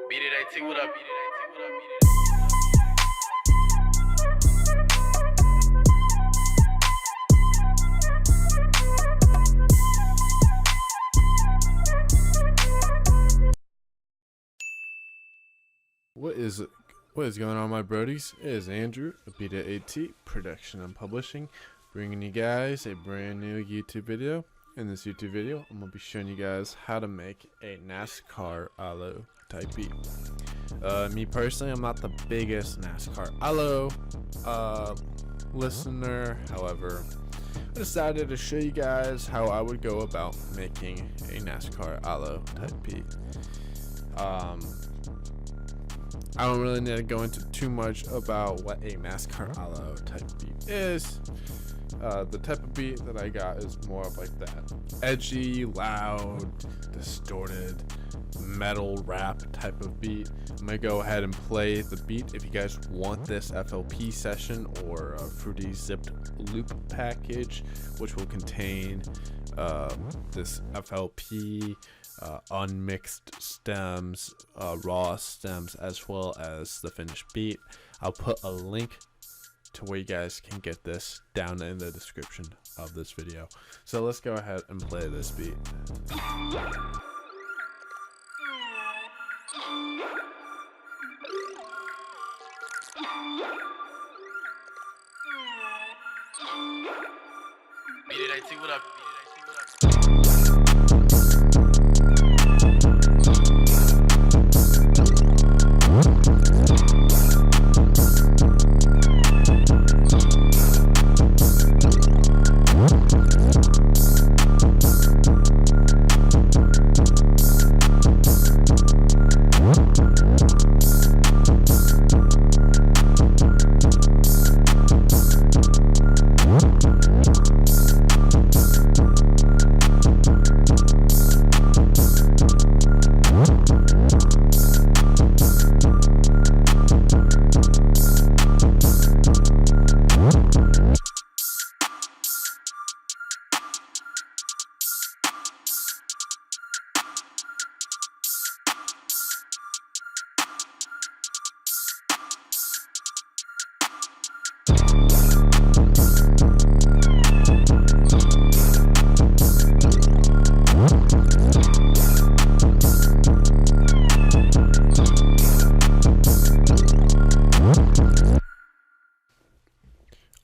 Beat It AT, what up? Beat It AT, what up? Beat It What is going on, my brodies? It is Andrew of Beat It AT Production and Publishing, bringing you guys a brand new YouTube video. In this YouTube video, I'm going to be showing you guys how to make a NASCAR ALOE type beat. Me personally, I'm not the biggest NASCAR ALOE listener. However, I decided to show you guys how I would go about making a NASCAR ALOE type beat. I don't really need to go into too much about what a NASCAR ALOE type beat is. The type of beat that I got is more of like that edgy, loud, distorted, metal rap type of beat. I'm gonna go ahead and play the beat. If you guys want this FLP session or a fruity zipped loop package, which will contain this FLP, unmixed stems, raw stems, as well as the finished beat, I'll put a link to where you guys can get this down in the description of this video. So let's go ahead and play this beat. Beat It AT, what up?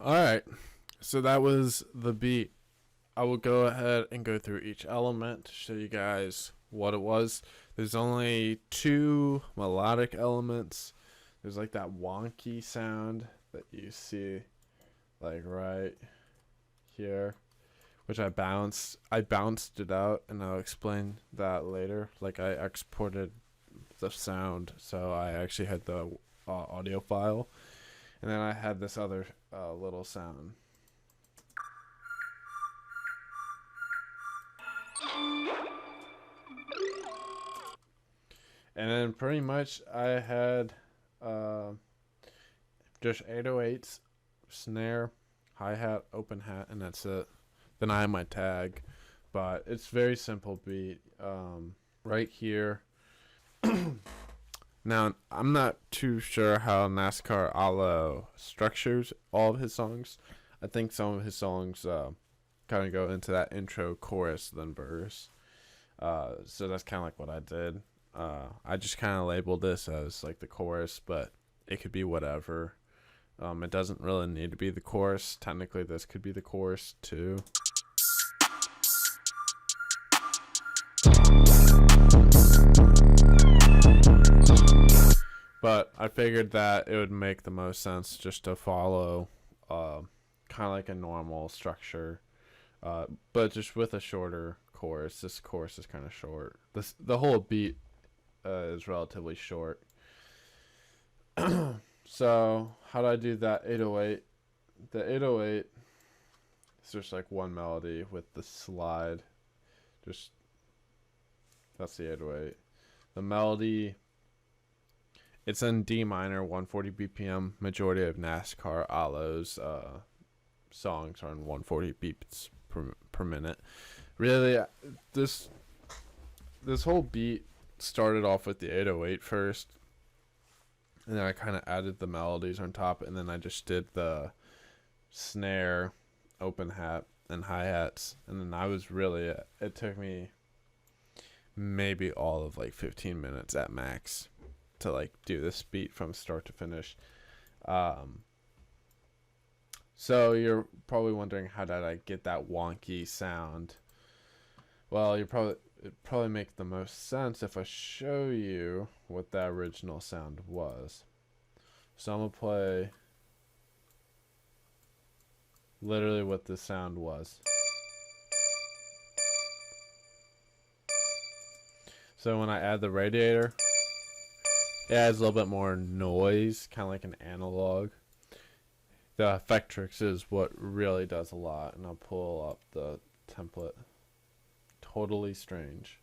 Alright, so that was the beat. I will go ahead and go through each element to show you guys what it was. There's only two melodic elements. There's like that wonky sound that you see like right here, which I bounced it out, and I'll explain that later. Like, I exported the sound, so I actually had the audio file, and then I had this other little sound. And then pretty much I had just 808s, snare, hi-hat, open hat, and that's it. Then I have my tag, but it's very simple beat. Right here. Now, I'm not too sure how NASCAR ALOE structures all of his songs. I think some of his songs kind of go into that intro, chorus, then verse. So that's kind of like what I did. I just kind of labeled this as like the chorus, but it could be whatever. It doesn't really need to be the chorus. Technically, this could be the chorus too. But I figured that it would make the most sense just to follow kind of like a normal structure, but just with a shorter chorus. This chorus is kind of short. The whole beat is relatively short. So how do I do that 808? The 808 is just like one melody with the slide. That's the 808. The melody, it's in D minor, 140 BPM. Majority of NASCAR ALOE's songs are in 140 beats per minute. Really, this whole beat started off with the 808 first, and then I kind of added the melodies on top, and then I just did the snare, open hat, and hi-hats. And then I was really, it took me maybe all of like 15 minutes at max to like do this beat from start to finish. So you're probably wondering, how did I get that wonky sound? Well, it'd probably make the most sense if I show you what that original sound was. So I'm gonna play literally what the sound was. So when I add the radiator, it adds a little bit more noise, kind of like an analog. The Effectrix is what really does a lot, and I'll pull up the template. Totally strange.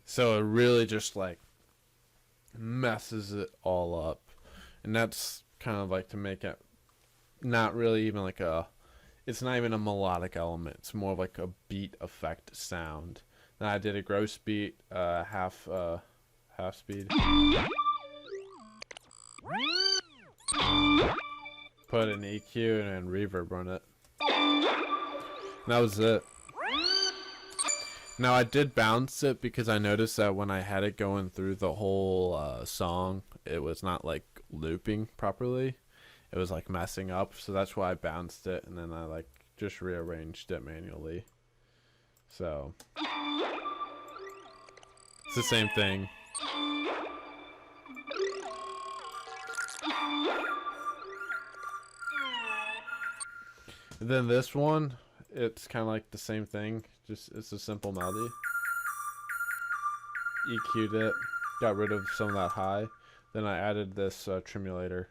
So it really just like messes it all up, and that's kind of like to make it not really even like it's not even a melodic element. It's more of like a beat effect sound. Then I did a gross beat, half speed. Put an EQ and then reverb on it. And that was it. Now I did bounce it because I noticed that when I had it going through the whole song, it was not like looping properly. It was like messing up, so that's why I bounced it, and then I like just rearranged it manually. So it's the same thing. And then this one, it's kind of like the same thing, just it's a simple melody. EQ'd it, got rid of some of that high. Then I added this tremulator,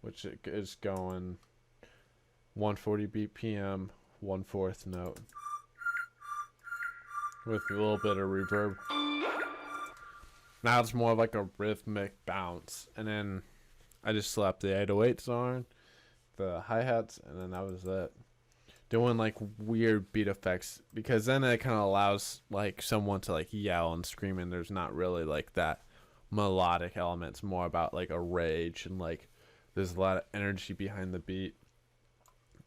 which is going 140 BPM, 1/4 note, with a little bit of reverb. Now it's more of like a rhythmic bounce, and then I just slapped the 808s on, the hi-hats, and then that was it. Doing like weird beat effects, because then it kind of allows like someone to like yell and scream, and there's not really like that melodic element. It's more about like a rage, and like there's a lot of energy behind the beat.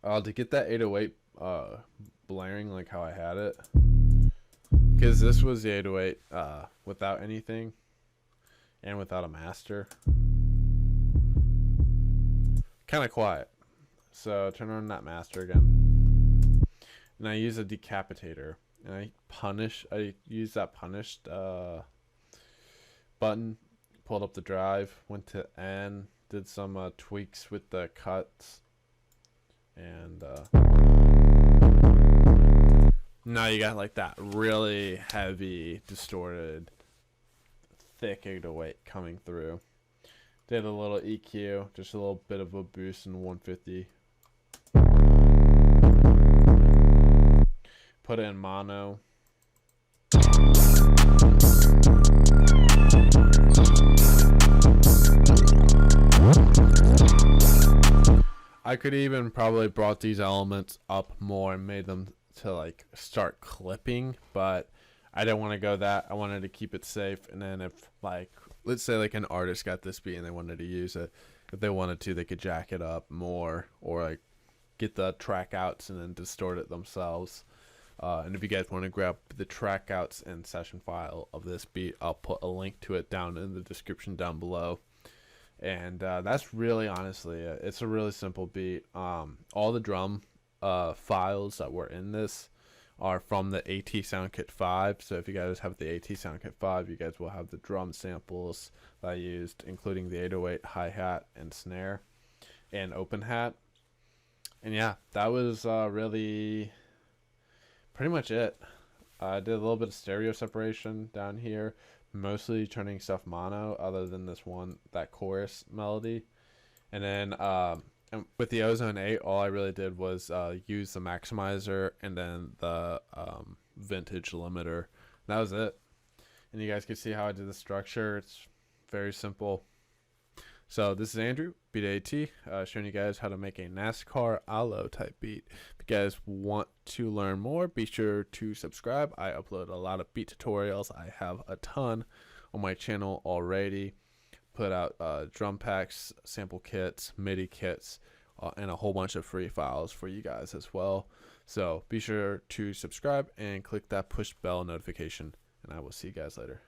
To get that 808 blaring like how I had it, because this was the 808 without anything and without a master, kind of quiet. So turn on that master again, and I use a decapitator, and I use that punished button, pulled up the drive, went to N, did some tweaks with the cuts, and now you got like that really heavy, distorted, thick 808 coming through. Did a little EQ, just a little bit of a boost in 150. Put it in mono. I could even probably brought these elements up more and made them to like start clipping, but I didn't want to go that. I wanted to keep it safe, and then if like, let's say like an artist got this beat and they wanted to use it, if they wanted to, they could jack it up more, or like get the track outs and then distort it themselves. And if you guys want to grab the track outs and session file of this beat, I'll put a link to it down in the description down below. And that's really honestly it. It's a really simple beat. All the drum files that were in this are from the AT SoundKit 5. So if you guys have the AT SoundKit 5, you guys will have the drum samples that I used, including the 808 hi-hat and snare and open hat. And yeah, that was really pretty much it. I did a little bit of stereo separation down here, mostly turning stuff mono other than that chorus melody. And then and with the Ozone 8, all I really did was use the maximizer and then the vintage limiter. That was it. And you guys can see how I did the structure. It's very simple. So this is Andrew, Beat It AT, showing you guys how to make a NASCAR ALOE type beat. If you guys want to learn more, be sure to subscribe. I upload a lot of beat tutorials. I have a ton on my channel already. Put out drum packs, sample kits, MIDI kits, and a whole bunch of free files for you guys as well. So be sure to subscribe and click that push bell notification, and I will see you guys later.